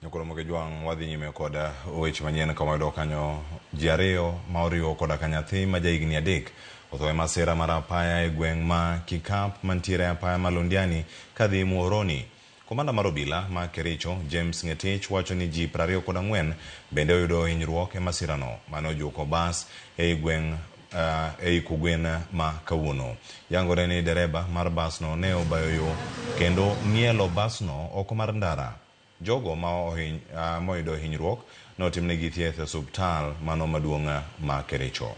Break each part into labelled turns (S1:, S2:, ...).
S1: Nyokolo Mokejwang wadhi nyime koda weche manyien kama yudo kanyo jiario maoriwo koda kanyathi ma jahigni 3 otho e masira mar apaya e gweng' ma Kikap mantiere apaya ma Londiani kadhi Muhoroni. Komanda mar obila ma Kericho James Ngetich wacho ni ji 24 bende oyudo hinyruok e masirano mane ojuko bas e gweng' kugwen ma Kawuono. Yangore ni dereba mar basno ne obayo yo kendo ng'ielo basno oko mar ndara. Jogo ma moyudo hinyruok notimnegi thieth e osuptal mano maduong' ma Kericho.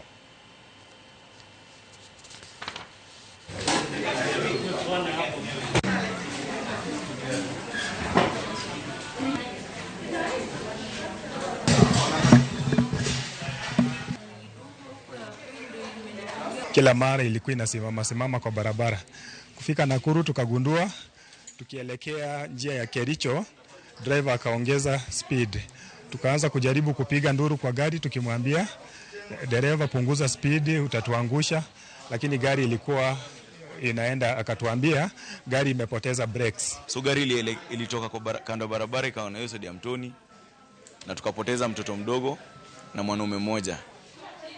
S2: Kila mara ilikuwa inasimama kwa barabara. Kufika Nakuru tukagundua, tukielekea njia ya Kericho, driver akaongeza speed. Tukaanza kujaribu kupiga nduru kwa gari tukimwambia dereva punguza speed utatuangusha, lakini gari ilikuwa inaenda, akatuambia gari imepoteza brakes.
S3: So gari ilitoka kwa kando barabara ikaona hiyo side ya mtoni na tukapoteza mtoto mdogo na mwanaume mmoja.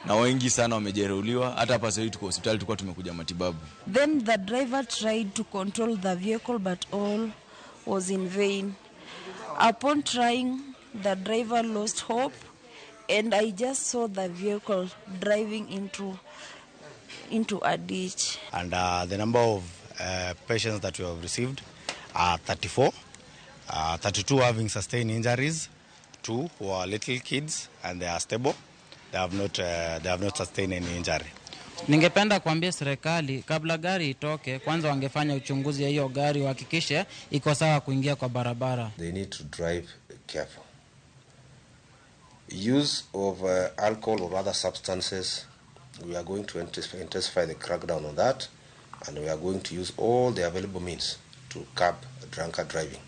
S3: Na wengi sana wamejeruhiwa, hata hapa sasa tuko hospitali, tulikuwa tumekuja matibabu.
S4: Then the driver tried to control the vehicle but all was in vain. Upon trying, the driver lost hope and I just saw the vehicle driving into a ditch.
S5: And the number of patients that we have received are 34, 32 having sustained injuries, 2 who are little kids and they are stable. They have not sustained any injury.
S6: Ningependa kuambia serikali kabla gari itoke kwanza wangefanya uchunguzi ya hiyo gari wahakikishe iko sawa kuingia kwa barabara.
S7: They need to drive careful. Use of alcohol or other substances, we are going to intensify the crackdown on that, and we are going to use all the available means to curb drunkard driving.